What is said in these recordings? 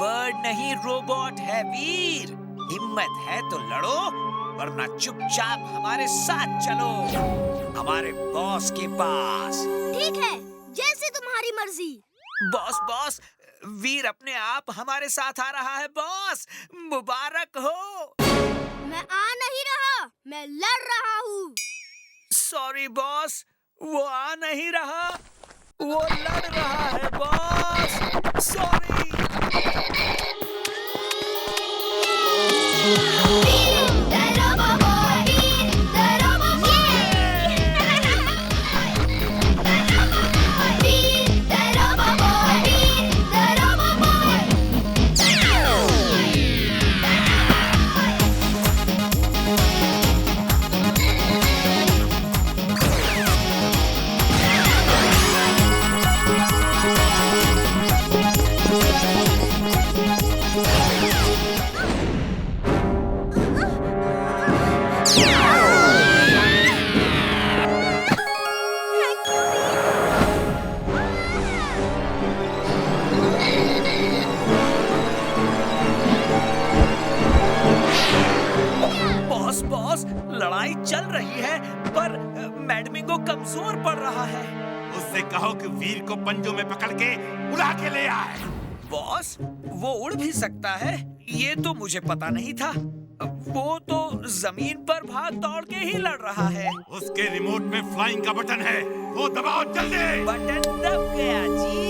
Bird नहीं robot है वीर। हिम्मत है तो लड़ो, वरना चुपचाप हमारे साथ चलो हमारे बॉस के पास। ठीक है, जैसे तुम्हारी मर्जी। बॉस बॉस, वीर अपने आप हमारे साथ आ रहा है बॉस, मुबारक हो। मैं आ नहीं रहा, मैं लड़ रहा हूँ। सॉरी बॉस, वो आ नहीं रहा, वो लड़ रहा है बॉस। सॉरी। बॉस, लड़ाई चल रही है पर मैडमिंगो कमजोर पड़ रहा है। उससे कहो कि वीर को पंजों में पकड़ के उड़ा के ले आए। बॉस, वो उड़ भी सकता है, ये तो मुझे पता नहीं था। वो तो जमीन पर भाग दौड़ के ही लड़ रहा है। उसके रिमोट में फ्लाइंग का बटन है, वो दबाओ जल्दी। बटन दब गया जी।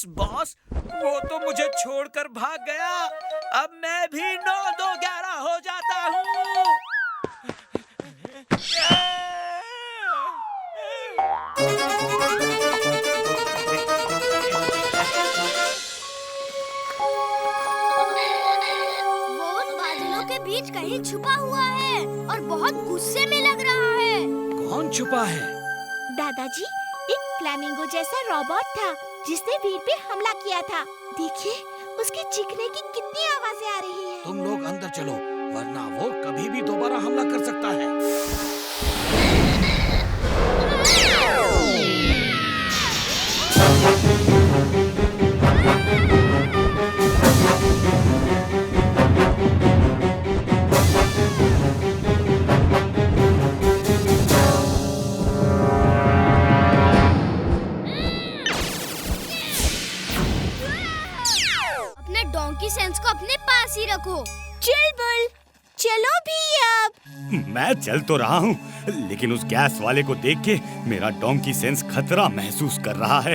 बॉस, वो तो मुझे छोड़कर भाग गया। अब मैं भी 9-2-11 हो जाता हूँ। वो उन बादलों के बीच कहीं छुपा हुआ है और बहुत गुस्से में लग रहा है। कौन छुपा है? दादाजी, एक फ्लैमिंगो जैसा रोबोट था जिसने वीर पे हमला किया था। देखिए, उसके चीखने की कितनी आवाजें आ रही हैं। तुम लोग अंदर चलो, वरना वो कभी भी दोबारा हमला कर सकता है। डोंकी सेंस को अपने पास ही रखो। चल बुल, चलो भी अब। मैं चल तो रहा हूँ, लेकिन उस गैस वाले को देख के मेरा डोंकी सेंस खतरा महसूस कर रहा है।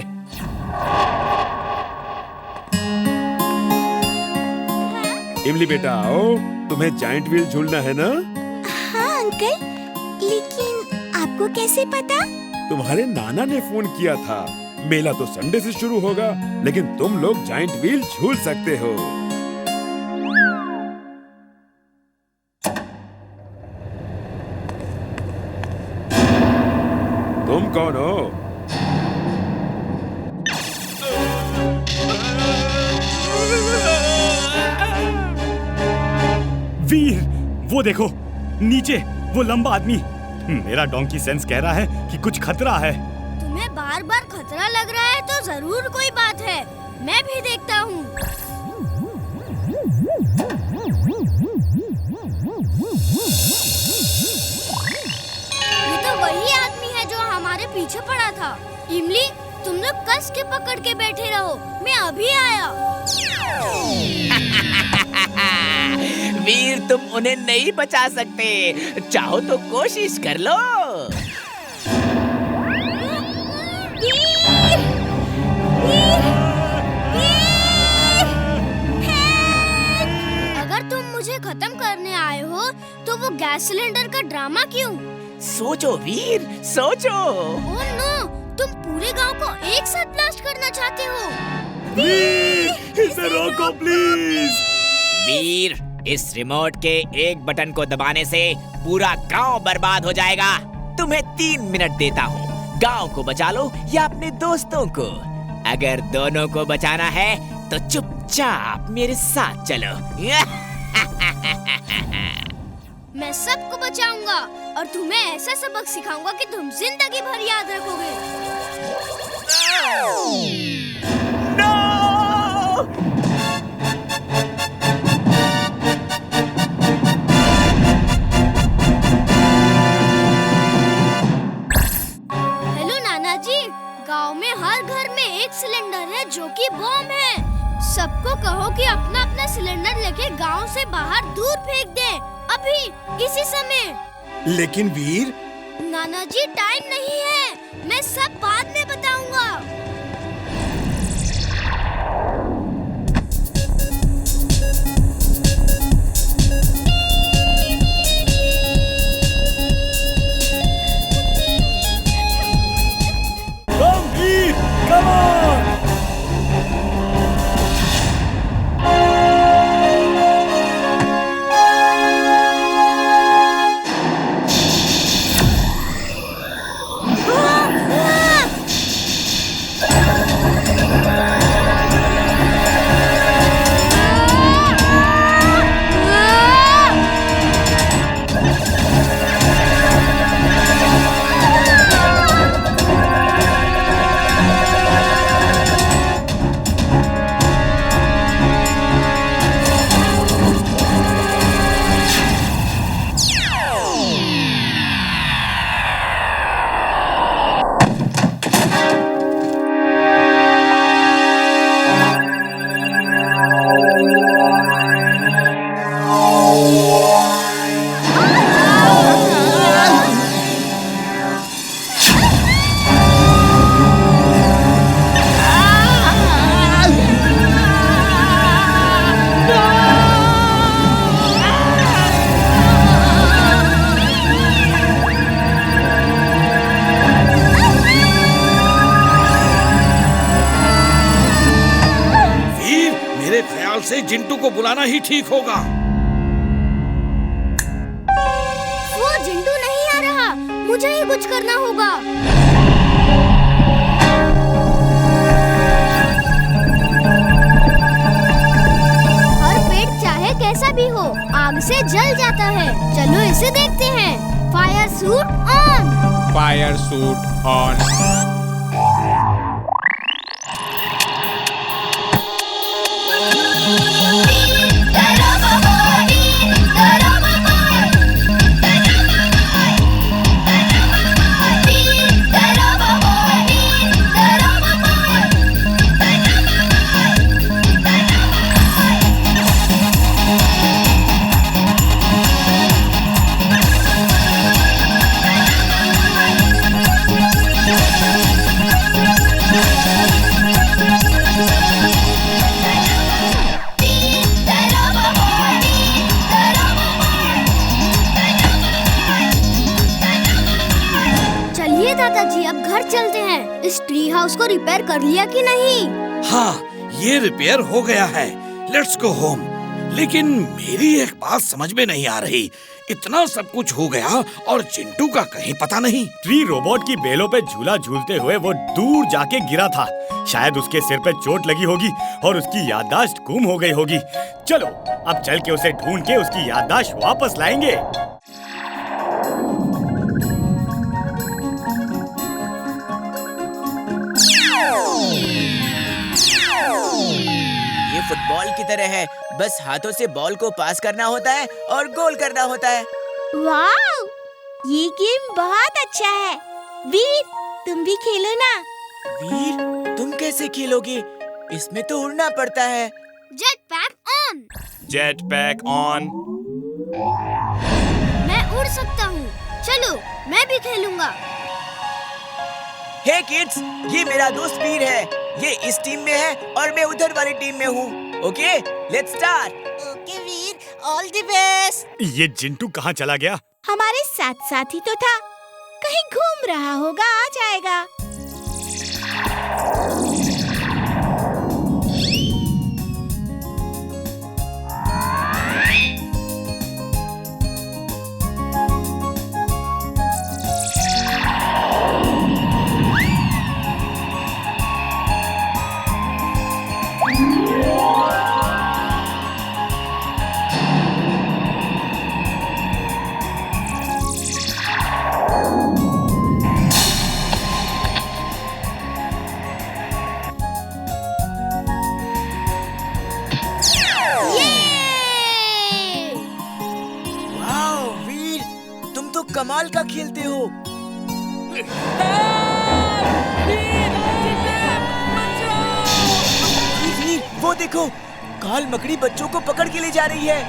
इमली बेटा आओ, तुम्हें जायंट व्हील झूलना है ना? हाँ अंकल, लेकिन आपको कैसे पता? तुम्हारे नाना ने फोन किया था। मेला तो संडे से शुरू होगा, लेकिन तुम लोग जायंट व्हील झूल सकते हो। तुम कौन हो? वीर, वो देखो नीचे, वो लंबा आदमी। मेरा डोंकी सेंस कह रहा है कि कुछ खतरा है। तुम्हें बार-बार खतरा लग रहा है तो जरूर कोई बात है। मैं भी देखता हूँ। ये तो वही आदमी है जो हमारे पीछे पड़ा था। इमली, तुम लोग कस के पकड़ के बैठे रहो, मैं अभी आया। वीर, तुम उन्हें नहीं बचा सकते, चाहो तो कोशिश कर लो। अगर तुम मुझे खत्म करने आए हो तो वो गैस सिलेंडर का ड्रामा क्यों? सोचो वीर, सोचो। ओह नो, तुम पूरे गांव को एक साथ ब्लास्ट करना चाहते हो। इसे रोको प्लीज। वीर, इस रिमोट के एक बटन को दबाने से पूरा गांव बर्बाद हो जाएगा। तुम्हें 3 मिनट देता हूँ, गांव को बचा लो या अपने दोस्तों को। अगर दोनों को बचाना है तो चुपचाप मेरे साथ चलो। मैं सबको बचाऊंगा, और तुम्हें ऐसा सबक सिखाऊंगा कि तुम जिंदगी भर याद रखोगे। हेलो नाना जी, गांव में हर घर में एक सिलेंडर है जो कि बम है। सबको कहो कि अपना अपना सिलेंडर लेके गांव से बाहर दूर फेंक दें, अभी इसी समय। लेकिन वीर, नाना जी टाइम नहीं है, मैं सब बाद में बताऊंगा। Come Veer, come on! से जिंटू को बुलाना ही ठीक होगा। वो जिंटू नहीं आ रहा, मुझे ही कुछ करना होगा। हर पेड़ चाहे कैसा भी हो, आग से जल जाता है। चलो इसे देखते हैं। Fire suit on. Fire suit on. दादाजी अब घर चलते हैं। इस ट्री हाउस को रिपेयर कर लिया कि नहीं? हाँ, ये रिपेयर हो गया है। Let's go home. लेकिन मेरी एक बात समझ में नहीं आ रही, इतना सब कुछ हो गया और चिंटू का कहीं पता नहीं। ट्री रोबोट की बेलों पे झूला झूलते हुए वो दूर जाके गिरा था। शायद उसके सिर पे चोट लगी होगी और उसकी याददाश्त गुम हो गई होगी। चलो अब चल के उसे ढूंढ के उसकी याददाश्त वापस लाएंगे। ये फुटबॉल की तरह है, बस हाथों से बॉल को पास करना होता है और गोल करना होता है। वाव! ये गेम बहुत अच्छा है। वीर, तुम भी खेलो ना। वीर, तुम कैसे खेलोगे? इसमें तो उड़ना पड़ता है। Jet pack on. Jet pack on. मैं उड़ सकता हूँ। चलो मैं भी खेलूंगा। हे किड्स, ये मेरा दोस्त वीर है। ये इस टीम में है और मैं उधर वाली टीम में हूँ। Okay, let's start. Okay Veer, all the best. ये जिंटू कहाँ चला गया? हमारे साथ साथ ही तो था, कहीं घूम रहा होगा, आ जाएगा। का खेलते हो? वीर, वो देखो, काल मकड़ी बच्चों को पकड़ के ले जा रही है।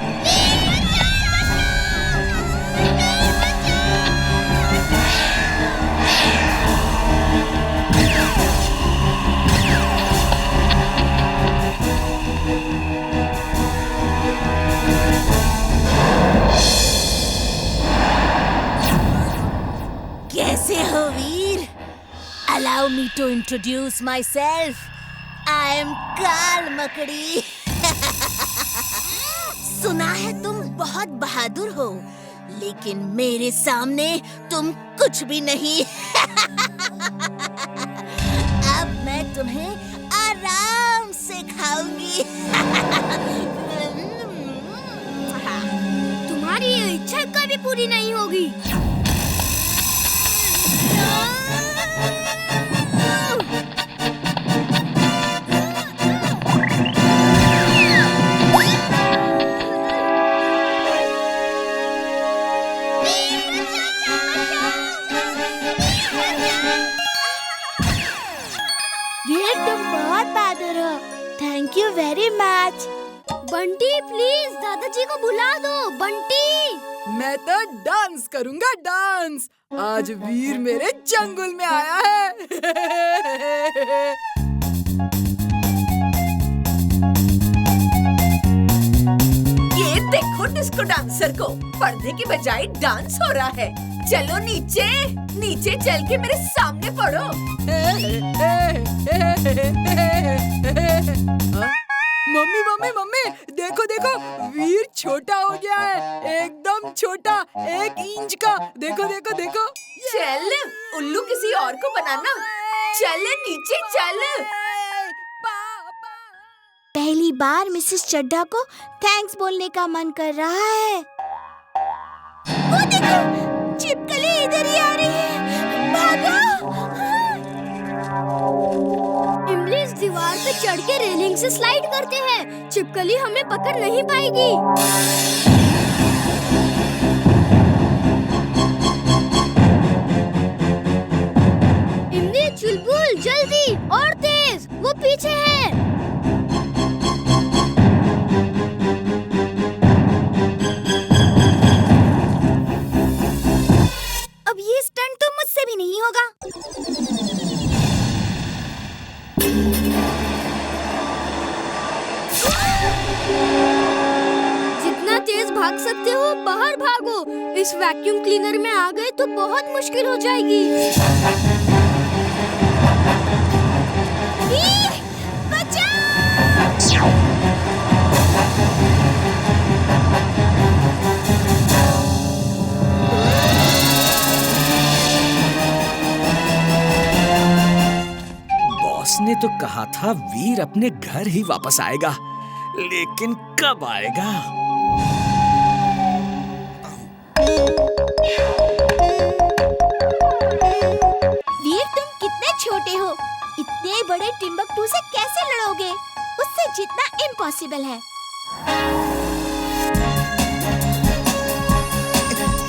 कैसे हो वीर? Allow me to introduce myself. I am काल मकड़ी। सुना है तुम बहुत बहादुर हो, लेकिन मेरे सामने तुम कुछ भी नहीं। अब मैं तुम्हें आराम से खाऊंगी। तुम्हारी ये इच्छा कभी पूरी नहीं होगी। वीर, तुम बहुत बहादुर हो। Thank you very much. Bunty please दादाजी को बुला दो। बंटी, मैं तो डांस करूंगा, डांस। आज वीर मेरे जंगल में आया है। ये देखो डिस्को डांसर को, पर्दे की बजाय डांस हो रहा है। चलो नीचे, नीचे चल के मेरे सामने पड़ो। मम्मी मम्मी मम्मी, देखो देखो, वीर छोटा हो गया है, एकदम छोटा, 1 इंच का। देखो देखो देखो। चल, उल्लू किसी और को बनाना। चल नीचे चल। पहली बार मिसेस चड्ढा को थैंक्स बोलने का मन कर रहा है। वो देखो, छिपकली इधर ही आ रही है। भागो! इमली इस दीवार पे चढ़ के रेलिंग से स्लाइड करते हैं। छिपकली हमें पकड़ नहीं पाएगी। इमली, चुलबुल, जल्दी और तेज, वो पीछे है। अब ये स्टंट तो मुझसे भी नहीं होगा। जितना तेज भाग सकते हो बाहर भागो। इस वैक्यूम क्लीनर में आ गए तो बहुत मुश्किल हो जाएगी। वीर, बचाओ! बॉस ने तो कहा था वीर अपने घर ही वापस आएगा, लेकिन कब आएगा? वीर, तुम कितने छोटे हो, इतने बड़े टिम्बकटू से कैसे लड़ोगे? उससे जीतना इम्पॉसिबल है।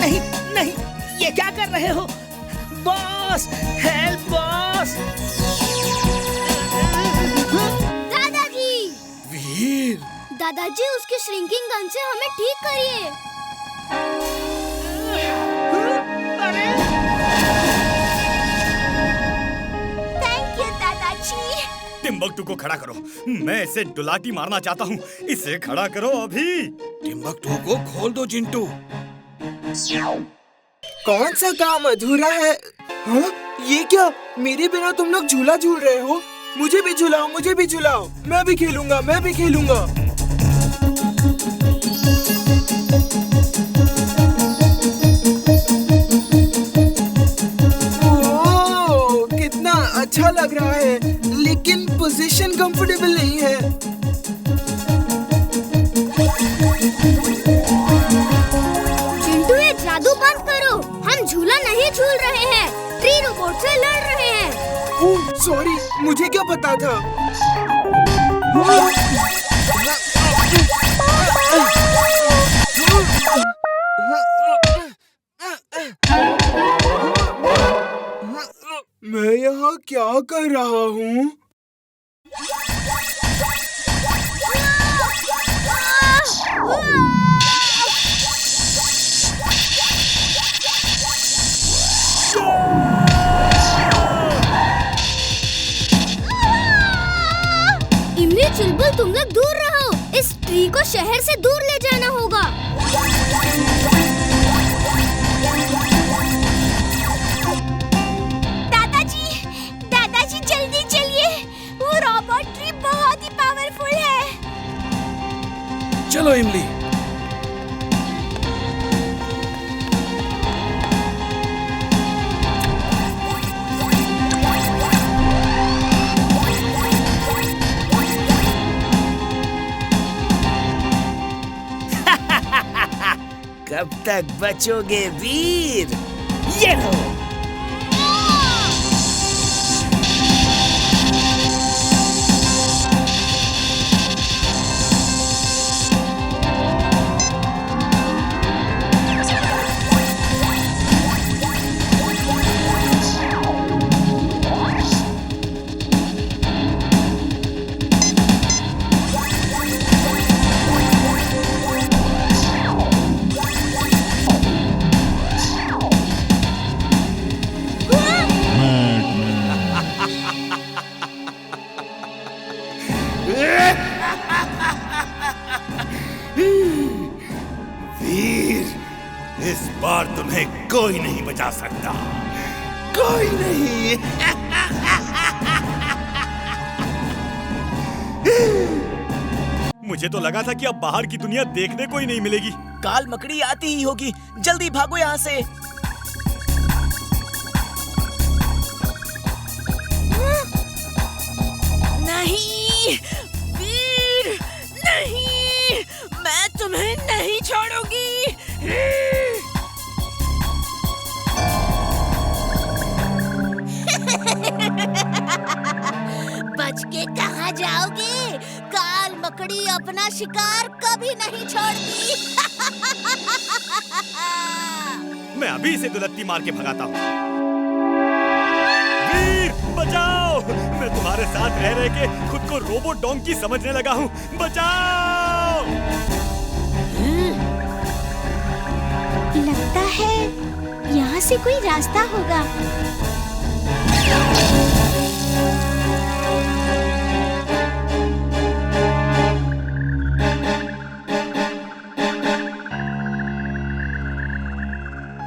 नहीं नहीं, ये क्या कर रहे हो? Boss, help boss! दादाजी! वीर, दादाजी, उसकी श्रिंकिंग गन से हमें ठीक करिए। थैंक यू दादाजी। टिम्बकटू को खड़ा करो, मैं इसे डुलाटी मारना चाहता हूँ। इसे खड़ा करो अभी। टिम्बकटू को खोल दो चिंटू। कौन सा काम अधूरा है? हाँ? ये क्या, मेरे बिना तुम लोग झूला झूल रहे हो? मुझे भी झुलाओ, मुझे भी झुलाओ। मैं भी खेलूंगा, मैं भी खेलूंगा। ओह, कितना अच्छा लग रहा है, लेकिन पोजीशन कंफर्टेबल नहीं है। चिंटू, ये जादू बंद करो। हम झूला नहीं झूल रहे हैं, ट्री रोबोट से लड़ रहे हैं। ओह, सॉरी, मुझे क्या पता था। मैं यहाँ क्या कर रहा हूँ? इमली चुलबुल, तुम लोग दूर रहो। इस ट्री को शहर से दूर ले जाना होगा। दादाजी जल्दी चलिए। वो रोबोट ट्री बहुत ही पावरफुल है। चलो इमली। कब तक बचोगे वीर? ये लो। वीर, इस बार तुम्हें कोई नहीं बचा सकता, कोई नहीं। मुझे तो लगा था कि अब बाहर की दुनिया देखने को ही नहीं मिलेगी। काल मकड़ी आती ही होगी, जल्दी भागो यहाँ से। नहीं वीर, नहीं, मैं तुम्हें नहीं छोड़ूंगी। बच के कहाँ जाओगे? काल मकड़ी अपना शिकार कभी नहीं छोड़ती। मैं अभी इसे दुलत्ती मार के भगाता हूँ। वीर, बचाओ! मैं तुम्हारे साथ रह रह के खुद को रोबोट डोंकी समझने लगा हूँ। बचाओ! लगता है यहाँ से कोई रास्ता होगा।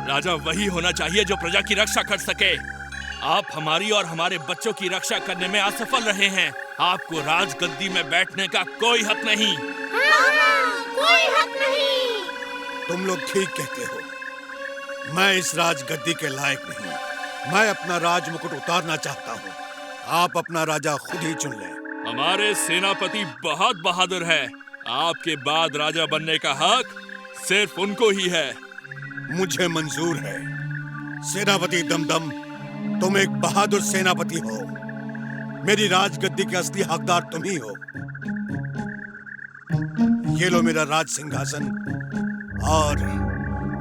राजा वही होना चाहिए जो प्रजा की रक्षा कर सके। आप हमारी और हमारे बच्चों की रक्षा करने में असफल रहे हैं। आपको राजगद्दी में बैठने का कोई हक नहीं। कोई हक नहीं। तुम लोग ठीक कहते हो। मैं इस राजगद्दी के लायक नहीं। मैं अपना राज मुकुट उतारना चाहता हूँ। आप अपना राजा खुद ही चुन लें। हमारे सेनापति बहुत बहादुर है। आपके बाद राजा बनने का हक सिर्फ उनको ही है। मुझे मंजूर है। सेनापति दमदम, तुम एक बहादुर सेनापति हो। मेरी राजगद्दी के असली हकदार तुम ही हो। ये लो मेरा राज सिंहासन और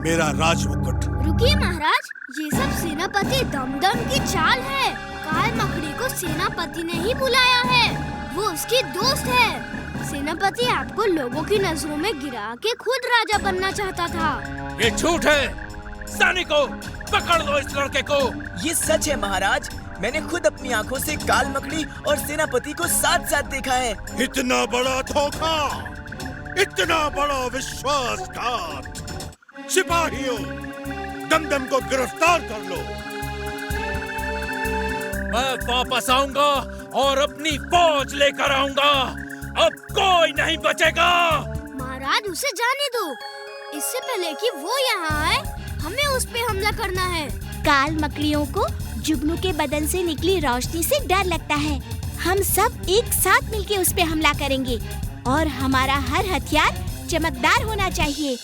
मेरा राज मुकुट। रुकिए महाराज, ये सब सेनापति दमदम की चाल है। काल मकड़ी को सेनापति ने ही बुलाया है। वो उसकी दोस्त है। सेनापति आपको लोगों की नजरों में गिरा के खुद राजा बनना चाहता था। ये झूठ है। सैनिकों, पकड़ लो इस लड़के को। ये सच है महाराज। मैंने खुद अपनी आंखों से काल मकड़ी और सेनापति को साथ साथ देखा है। इतना बड़ा धोखा, इतना बड़ा विश्वासघात। सिपाहियों, दमदम को गिरफ्तार कर लो। मैं वापस आऊंगा और अपनी फौज लेकर आऊंगा। अब कोई नहीं बचेगा। महाराज, उसे जाने दो। इससे पहले कि वो यहाँ आए, हमें उस पे हमला करना है। काल मकड़ियों को जुगनू के बदन से निकली रोशनी से डर लगता है। हम सब एक साथ मिलके उस पे हमला करेंगे और हमारा हर हथियार चमकदार होना चाहिए।